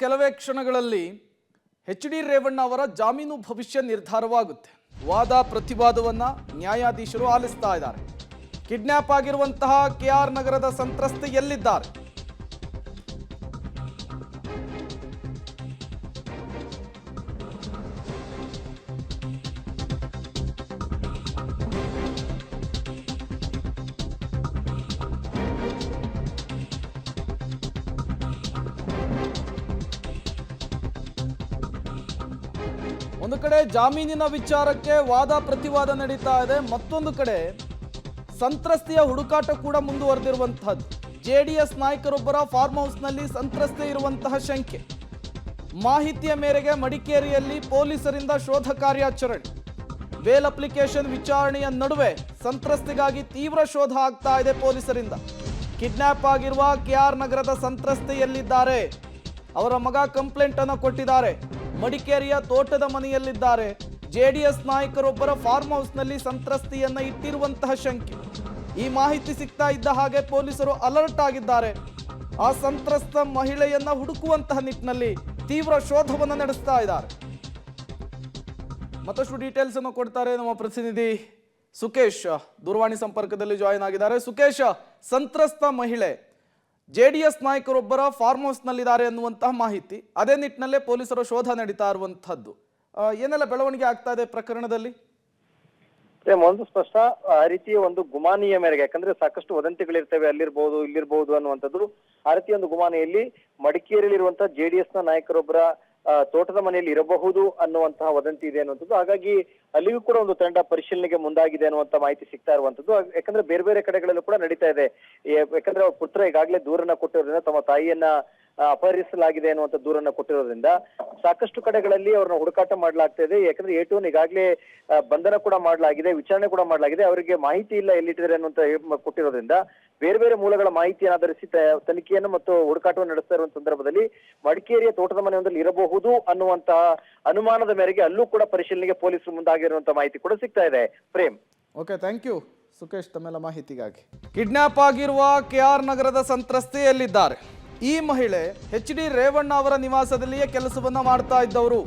ಕೆಲವೇ ಕ್ಷಣಗಳಲ್ಲಿ ಎಚ್.ಡಿ. ರೇವಣ್ಣ ಅವರ ಜಾಮೀನು ಭವಿಷ್ಯ ನಿರ್ಧಾರವಾಗುತ್ತೆ. ವಾದ ಪ್ರತಿವಾದವನ್ನ ನ್ಯಾಯಾಧೀಶರು ಆಲಿಸ್ತಾ ಇದ್ದಾರೆ. ಕಿಡ್ನಾಪ್ ಆಗಿರುವಂತಹ ಕೆಆರ್ ನಗರದ ಸಂತ್ರಸ್ತೆ ಎಲ್ಲಿದ್ದಾರೆ? ಒಂದು ಕಡೆ ಜಾಮೀನಿನ ವಿಚಾರಕ್ಕೆ ವಾದ ಪ್ರತಿವಾದ ನಡೀತಾ ಇದೆ, ಮತ್ತೊಂದು ಕಡೆ ಸಂತ್ರಸ್ತೆಯ ಹುಡುಕಾಟ ಕೂಡ ಮುಂದುವರೆದಿರುವಂತಹದ್ದು. ಜೆಡಿಎಸ್ ನಾಯಕರೊಬ್ಬರ ಫಾರ್ಮ್ ಹೌಸ್ನಲ್ಲಿ ಸಂತ್ರಸ್ತೆ ಇರುವಂತಹ ಶಂಕೆ. ಮಾಹಿತಿಯ ಮೇರೆಗೆ ಮಡಿಕೇರಿಯಲ್ಲಿ ಪೊಲೀಸರಿಂದ ಶೋಧ ಕಾರ್ಯಾಚರಣೆ. ಬೇಲ್ ಅಪ್ಲಿಕೇಶನ್ ವಿಚಾರಣೆಯ ನಡುವೆ ಸಂತ್ರಸ್ತೆಗಾಗಿ ತೀವ್ರ ಶೋಧ ಆಗ್ತಾ ಇದೆ ಪೊಲೀಸರಿಂದ. ಕಿಡ್ನಾಪ್ ಆಗಿರುವ ಕೆಆರ್ ನಗರದ ಸಂತ್ರಸ್ತೆ ಎಲ್ಲಿದ್ದಾರೆ? ಅವರ ಮಗ ಕಂಪ್ಲೇಂಟ್ ಅನ್ನು ಕೊಟ್ಟಿದ್ದಾರೆ. ಮಡಿಕೇರಿಯ ತೋಟದ ಮನೆಯಲ್ಲಿದ್ದಾರೆ. ಜೆಡಿಎಸ್ ನಾಯಕರೊಬ್ಬರ ಫಾರ್ಮ್ ಹೌಸ್ನಲ್ಲಿ ಸಂತ್ರಸ್ತೆಯನ್ನ ಇಟ್ಟಿರುವಂತಹ ಶಂಕೆ. ಈ ಮಾಹಿತಿ ಸಿಗ್ತಾ ಇದ್ದ ಹಾಗೆ ಪೊಲೀಸರು ಅಲರ್ಟ್ ಆಗಿದ್ದಾರೆ. ಆ ಸಂತ್ರಸ್ತ ಮಹಿಳೆಯನ್ನ ಹುಡುಕುವಂತಹ ನಿಟ್ಟಿನಲ್ಲಿ ತೀವ್ರ ಶೋಧವನ್ನು ನಡೆಸ್ತಾ ಇದ್ದಾರೆ. ಮತ್ತಷ್ಟು ಡೀಟೇಲ್ಸ್ ಅನ್ನು ಕೊಡ್ತಾರೆ ನಮ್ಮ ಪ್ರತಿನಿಧಿ ಸುಕೇಶ್, ದೂರವಾಣಿ ಸಂಪರ್ಕದಲ್ಲಿ ಜಾಯಿನ್ ಆಗಿದ್ದಾರೆ. ಸುಕೇಶ್, ಸಂತ್ರಸ್ತ ಮಹಿಳೆ ಜೆಡಿಎಸ್ ನಾಯಕರೊಬ್ಬರ ಫಾರ್ಮ್ ಹೌಸ್ನಲ್ಲಿದ್ದಾರೆ ಅನ್ನುವಂತಹ ಮಾಹಿತಿ, ಅದೇ ನಿಟ್ಟಿನಲ್ಲೇ ಪೊಲೀಸರ ಶೋಧ ನಡೀತಾ ಇರುವಂತಹದ್ದು. ಏನೆಲ್ಲ ಬೆಳವಣಿಗೆ ಆಗ್ತಾ ಇದೆ ಪ್ರಕರಣದಲ್ಲಿ? ಒಂದು ಸ್ಪಷ್ಟ ಆ ರೀತಿಯ ಒಂದು ಗುಮಾನಿಯ ಮೇರೆಗೆ, ಯಾಕಂದ್ರೆ ಸಾಕಷ್ಟು ವದಂತಿಗಳಿರ್ತವೆ, ಅಲ್ಲಿರ್ಬಹುದು ಇಲ್ಲಿರ್ಬಹುದು ಅನ್ನುವಂಥದ್ದು. ಆ ರೀತಿಯ ಒಂದು ಗುಮಾನಿಯಲ್ಲಿ ಮಡಿಕೇರಿಯಲ್ಲಿ ಇರುವಂತಹ ಜೆಡಿಎಸ್ ನ ನಾಯಕರೊಬ್ಬರ ತೋಟದ ಮನೆಯಲ್ಲಿ ಇರಬಹುದು ಅನ್ನುವಂತಹ ವದಂತಿ ಇದೆ ಅನ್ನುವಂಥದ್ದು. ಹಾಗಾಗಿ ಅಲ್ಲಿಯೂ ಕೂಡ ಒಂದು ತಂಡ ಪರಿಶೀಲನೆಗೆ ಮುಂದಾಗಿದೆ ಅನ್ನುವಂತ ಮಾಹಿತಿ ಸಿಗ್ತಾ ಇರುವಂತದ್ದು. ಯಾಕಂದ್ರೆ ಬೇರೆ ಬೇರೆ ಕಡೆಗಳಲ್ಲೂ ಕೂಡ ನಡೀತಾ ಇದೆ. ಯಾಕಂದ್ರೆ ಅವ್ರ ಪುತ್ರ ಈಗಾಗಲೇ ದೂರನ್ನ ಕೊಟ್ಟಿರೋದ್ರಿಂದ, ತಮ್ಮ ತಾಯಿಯನ್ನ ಅಪಹರಿಸಲಾಗಿದೆ ಅನ್ನುವಂಥ ದೂರನ್ನ ಕೊಟ್ಟಿರೋದ್ರಿಂದ ಸಾಕಷ್ಟು ಕಡೆಗಳಲ್ಲಿ ಅವ್ರನ್ನ ಹುಡುಕಾಟ ಮಾಡಲಾಗ್ತಾ ಇದೆ. ಯಾಕಂದ್ರೆ A2 ಈಗಾಗಲೇ ಬಂಧನ ಕೂಡ ಮಾಡಲಾಗಿದೆ, ವಿಚಾರಣೆ ಕೂಡ ಮಾಡಲಾಗಿದೆ. ಅವರಿಗೆ ಮಾಹಿತಿ ಇಲ್ಲ ಎಲ್ಲಿಟ್ಟಿದ್ದಾರೆ ಅನ್ನುವಂತ ಕೊಟ್ಟಿರೋದ್ರಿಂದ ಬೇರೆ ಬೇರೆ ಮೂಲಗಳ ಮಾಹಿತಿಯನ್ನು ಆಧರಿಸಿ ತನಿಖೆಯನ್ನು ಮತ್ತು ಹುಡುಕಾಟವನ್ನು ನಡೆಸ್ತಾ ಇರುವಂತ ಸಂದರ್ಭದಲ್ಲಿ ಮಡಿಕೇರಿಯ ತೋಟದ ಮನೆಯೊಂದಲ್ಲಿ ಇರಬಹುದು ಅನ್ನುವಂತಹ ಅನುಮಾನದ ಮೇರೆಗೆ ಅಲ್ಲೂ ಕೂಡ ಪರಿಶೀಲನೆಗೆ ಪೊಲೀಸರು ಮುಂದಾಗಿರುವಂತಹ ಮಾಹಿತಿ ಕೂಡ ಸಿಗ್ತಾ ಇದೆ. Prem. Okay, thank you Sukesh ತಮ್ಮೆಲ್ಲ ಮಾಹಿತಿಗಾಗಿ. ಕಿಡ್ನಾಪ್ ಆಗಿರುವ ಕೆಆರ್ ನಗರದ ಸಂತ್ರಸ್ತೆ ಎಲ್ಲಿದ್ದಾರೆ? ಈ ಮಹಿಳೆ ಎಚ್.ಡಿ. ರೇವಣ್ಣ ಅವರ ನಿವಾಸದಲ್ಲಿಯೇ ಕೆಲಸವನ್ನ ಮಾಡ್ತಾ ಇದ್ದವರು.